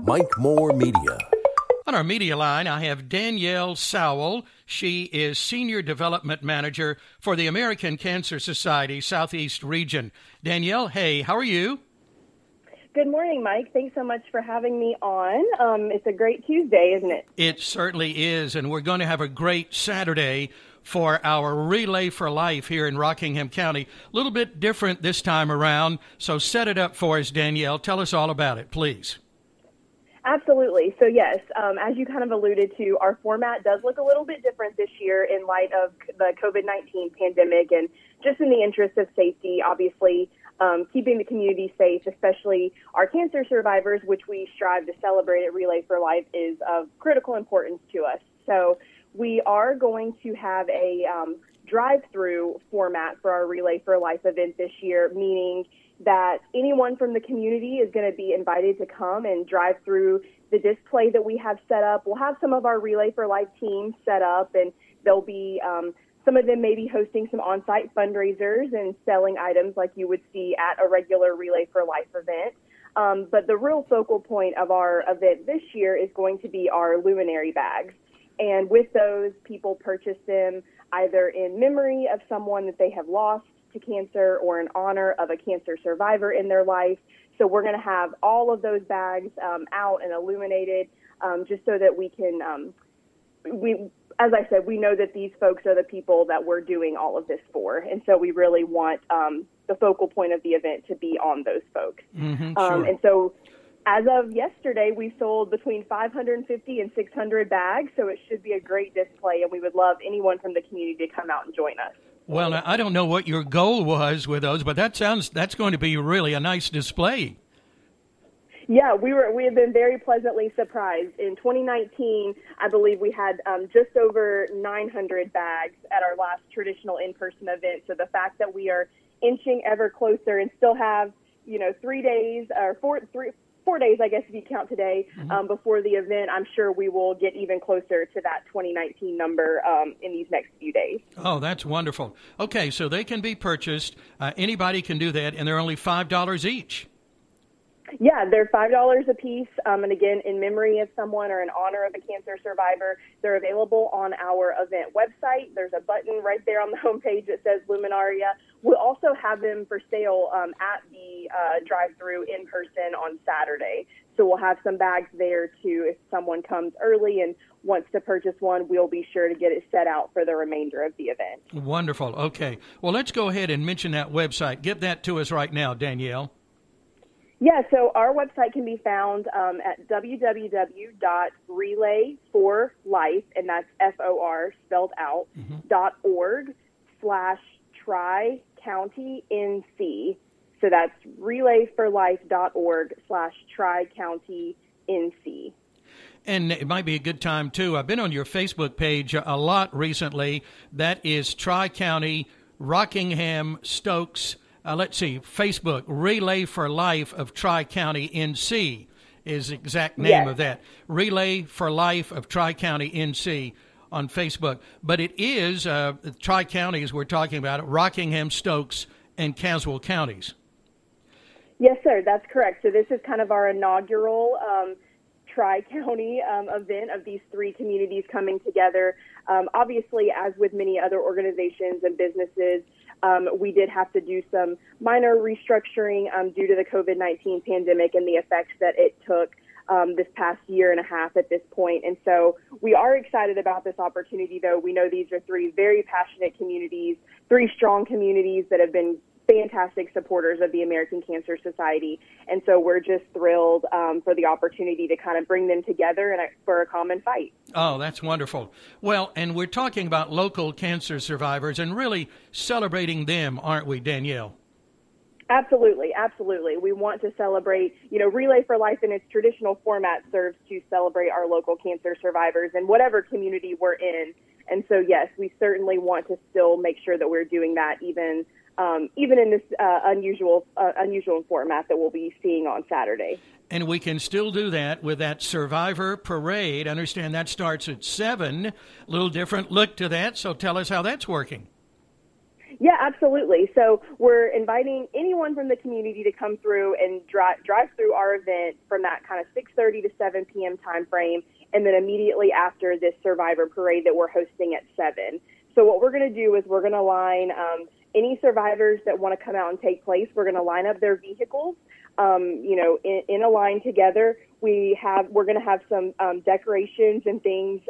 Mike Moore Media. On our media line, I have Danielle Sowell. She is Senior Development Manager for the American Cancer Society Southeast Region. Danielle, hey, how are you? Good morning, Mike. Thanks so much for having me on. It's a great Tuesday, isn't it? It certainly is, and we're going to have a great Saturday for our Relay for Life here in Rockingham County. A little bit different this time around, so set it up for us, Danielle. Tell us all about it, please. Absolutely. So yes, as you kind of alluded to, our format does look a little bit different this year in light of the COVID-19 pandemic, and just in the interest of safety, obviously, keeping the community safe, especially our cancer survivors, which we strive to celebrate at Relay for Life, is of critical importance to us. So we are going to have a drive-through format for our Relay for Life event this year, meaning that anyone from the community is going to be invited to come and drive through the display that we have set up. We'll have some of our Relay for Life teams set up, and there'll be some of them may be hosting some on-site fundraisers and selling items like you would see at a regular Relay for Life event. But the real focal point of our event this year is going to be our luminary bags. And with those, people purchase them either in memory of someone that they have lost to cancer or in honor of a cancer survivor in their life. So we're going to have all of those bags out and illuminated just so that we can, as I said, we know that these folks are the people that we're doing all of this for. And so we really want the focal point of the event to be on those folks. Sure. And so as of yesterday, we sold between 550 and 600 bags. So it should be a great display, and we would love anyone from the community to come out and join us. Well, now, I don't know what your goal was with those, but that's going to be really a nice display. Yeah, we have been very pleasantly surprised. In 2019, I believe we had just over 900 bags at our last traditional in-person event. So the fact that we are inching ever closer and still have, 3 days or 4 days, I guess, if you count today, before the event, I'm sure we will get even closer to that 2019 number in these next few days. Oh, that's wonderful. Okay, so they can be purchased. Anybody can do that, and they're only $5 each. Yeah, they're $5 a piece, and again, in memory of someone or in honor of a cancer survivor. They're available on our event website. There's a button right there on the homepage that says Luminaria. We'll also have them for sale at the drive-through in person on Saturday. So we'll have some bags there, too. If someone comes early and wants to purchase one, we'll be sure to get it set out for the remainder of the event. Wonderful. Okay. Well, let's go ahead and mention that website. Give that to us right now, Danielle. Yeah, so our website can be found at www.relayforlife, and that's FOR spelled out, .org/Tri-County-NC. So that's relayforlife.org/Tri-County-NC. And it might be a good time, too. I've been on your Facebook page a lot recently. That is Tri-County, Rockingham, Stokes. Let's see, Facebook, Relay for Life of Tri-County NC is the exact name of that. Relay for Life of Tri-County NC on Facebook. But it is Tri-Counties we're talking about, Rockingham, Stokes, and Caswell counties. Yes, sir, that's correct. So this is kind of our inaugural Tri-County event of these three communities coming together. Obviously, as with many other organizations and businesses, we did have to do some minor restructuring due to the COVID-19 pandemic and the effects that it took this past year and a half at this point. And so we are excited about this opportunity, though. We know these are three very passionate communities, three strong communities that have been fantastic supporters of the American Cancer Society. And so we're just thrilled for the opportunity to kind of bring them together for a common fight. Oh, that's wonderful. Well, and we're talking about local cancer survivors and really celebrating them, aren't we, Danielle? Absolutely, absolutely. We want to celebrate, Relay for Life in its traditional format serves to celebrate our local cancer survivors in whatever community we're in. And so, yes, we certainly want to still make sure that we're doing that even in this unusual format that we'll be seeing on Saturday. And we can still do that with that Survivor Parade. I understand that starts at 7. A little different look to that, so tell us how that's working. Yeah, absolutely. So we're inviting anyone from the community to come through and drive through our event from that kind of 6:30 to 7 p.m. time frame, and then immediately after this Survivor Parade that we're hosting at 7. So what we're going to do is we're going to line any survivors that want to come out and take place. We're going to line up their vehicles, in a line together. We're going to have some decorations and things,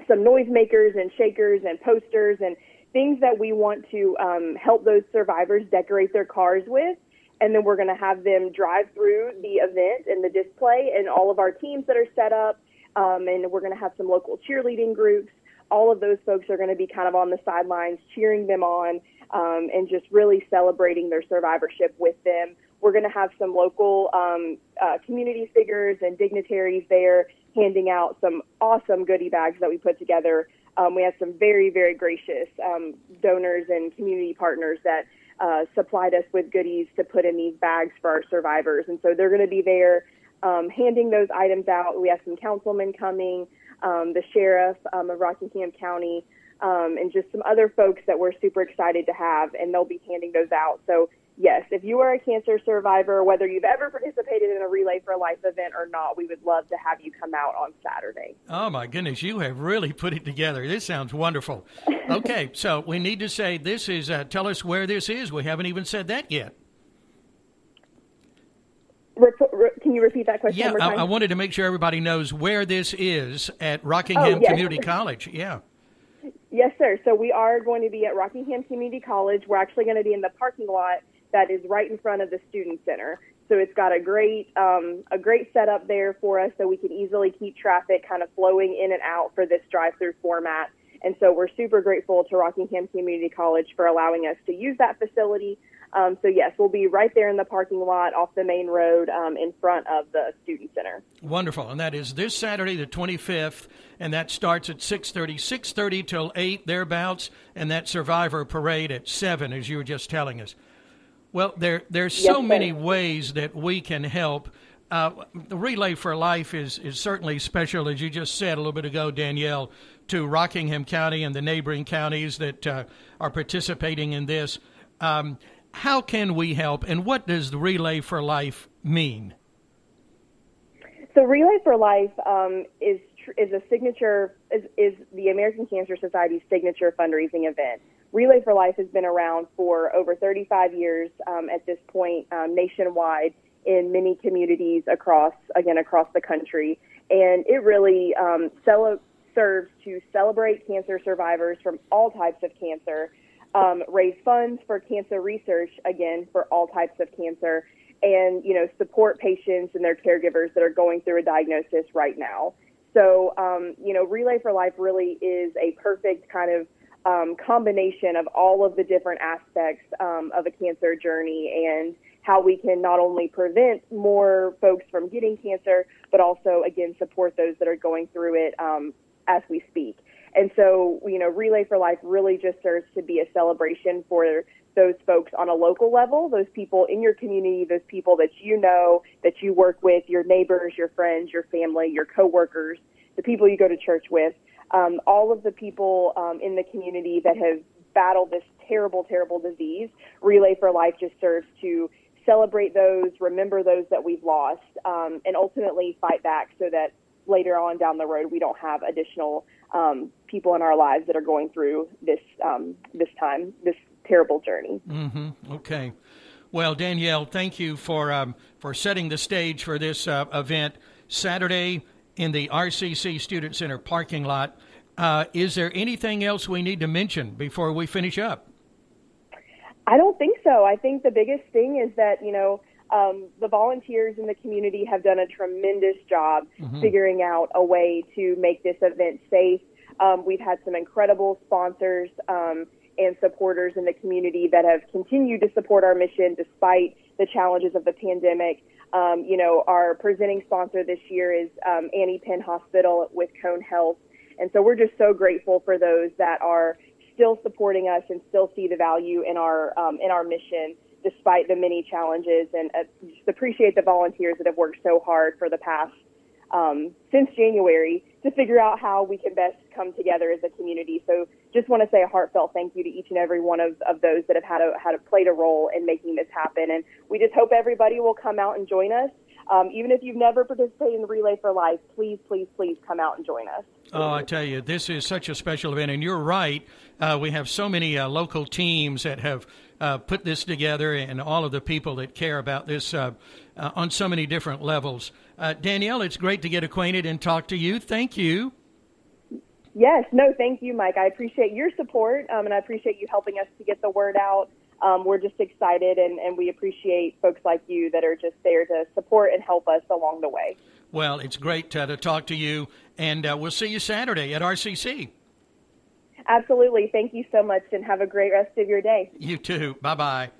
some noisemakers and shakers and posters and things that we want to help those survivors decorate their cars with. And then we're going to have them drive through the event and the display and all of our teams that are set up. And we're going to have some local cheerleading groups. All of those folks are going to be kind of on the sidelines cheering them on and just really celebrating their survivorship with them. We're going to have some local community figures and dignitaries there handing out some awesome goodie bags that we put together. We have some very, very gracious donors and community partners that supplied us with goodies to put in these bags for our survivors. And so they're going to be there handing those items out. We have some councilmen coming, the sheriff of Rockingham County, and just some other folks that we're super excited to have, and they'll be handing those out. So yes, if you are a cancer survivor, whether you've ever participated in a Relay for Life event or not, we would love to have you come out on Saturday. Oh, my goodness, you have really put it together. This sounds wonderful. Okay, so we need to say this is, tell us where this is. We haven't even said that yet. Can you repeat that question one more time? I wanted to make sure everybody knows where this is at Rockingham Community College. Yeah. Yes, sir. So we are going to be at Rockingham Community College. We're actually going to be in the parking lot that is right in front of the Student Center. So it's got a great setup there for us so we can easily keep traffic kind of flowing in and out for this drive-through format. And so we're super grateful to Rockingham Community College for allowing us to use that facility. So yes, we'll be right there in the parking lot off the main road in front of the Student Center. Wonderful. And that is this Saturday, the 25th, and that starts at 6:30 till 8, thereabouts, and that Survivor Parade at 7, as you were just telling us. Well, there's so many ways that we can help. The Relay for Life is certainly special, as you just said a little bit ago, Danielle, to Rockingham County and the neighboring counties that are participating in this. How can we help, and what does the Relay for Life mean? So Relay for Life is a signature, is the American Cancer Society's signature fundraising event. Relay for Life has been around for over 35 years at this point, nationwide in many communities across the country. And it really serves to celebrate cancer survivors from all types of cancer, raise funds for cancer research, again, for all types of cancer, and, support patients and their caregivers that are going through a diagnosis right now. So, Relay for Life really is a perfect kind of combination of all of the different aspects of a cancer journey and how we can not only prevent more folks from getting cancer, but also, again, support those that are going through it as we speak. And so, Relay for Life really just serves to be a celebration for those folks on a local level, those people in your community, those people that that you work with, your neighbors, your friends, your family, your coworkers, the people you go to church with, all of the people in the community that have battled this terrible, terrible disease. Relay for Life just serves to celebrate those, remember those that we've lost, and ultimately fight back so that later on down the road we don't have additional people in our lives that are going through this terrible journey. Mm-hmm. Okay. Well, Danielle, thank you for setting the stage for this event Saturday in the RCC Student Center parking lot. Is there anything else we need to mention before we finish up? I don't think so. I think the biggest thing is that, the volunteers in the community have done a tremendous job figuring out a way to make this event safe. We've had some incredible sponsors and supporters in the community that have continued to support our mission despite the challenges of the pandemic. Our presenting sponsor this year is Annie Penn Hospital with Cone Health. And so we're just so grateful for those that are still supporting us and still see the value in our mission despite the many challenges, and just appreciate the volunteers that have worked so hard for the past since January to figure out how we can best come together as a community. So just want to say a heartfelt thank you to each and every one of those that have played a role in making this happen. And we just hope everybody will come out and join us. Even if you've never participated in the Relay for Life, please, please, please come out and join us. Oh, I tell you, this is such a special event, and you're right. We have so many local teams that have put this together, and all of the people that care about this on so many different levels. Danielle, it's great to get acquainted and talk to you. Thank you. Yes, no, thank you, Mike. I appreciate your support, and I appreciate you helping us to get the word out. We're just excited, and we appreciate folks like you that are just there to support and help us along the way. Well, it's great to talk to you, and we'll see you Saturday at RCC. Absolutely. Thank you so much, and have a great rest of your day. You too. Bye-bye.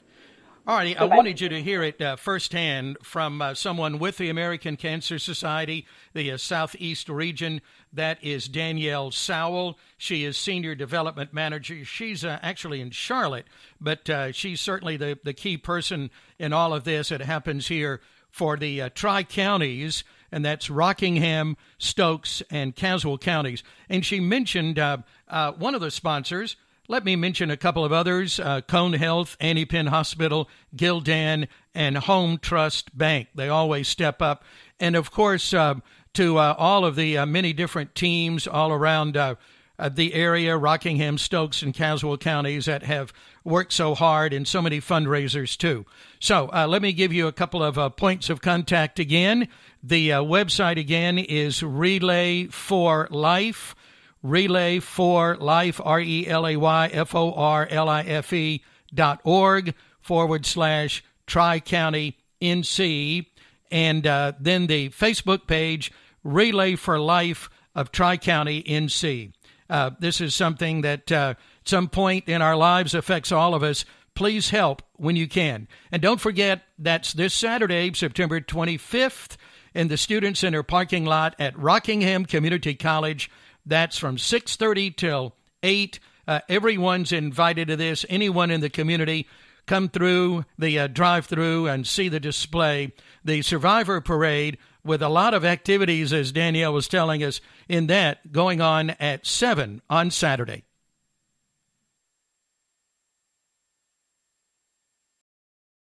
All righty, I Bye-bye. wanted you to hear it firsthand from someone with the American Cancer Society, the Southeast region. That is Danielle Sowell. She is Senior Development Manager. She's actually in Charlotte, but she's certainly the key person in all of this. It happens here for the Tri-Counties, and that's Rockingham, Stokes, and Caswell counties. And she mentioned one of the sponsors. Let me mention a couple of others: Cone Health, Annie Penn Hospital, Gildan, and Home Trust Bank. They always step up. And, of course, to all of the many different teams all around the area, Rockingham, Stokes, and Caswell counties that have worked so hard, and so many fundraisers, too. So let me give you a couple of points of contact again. The website, again, is Relay for Life. Relay for Life, RelayForLife.org/Tri-County NC. And then the Facebook page, Relay for Life of Tri-County NC. This is something that at some point in our lives affects all of us. Please help when you can. And don't forget, that's this Saturday, September 25th, in the Student Center parking lot at Rockingham Community College. That's from 6:30 till 8. Everyone's invited to this. Anyone in the community, come through the drive-through and see the display. The Survivor Parade, with a lot of activities, as Danielle was telling us, in that going on at 7 on Saturday.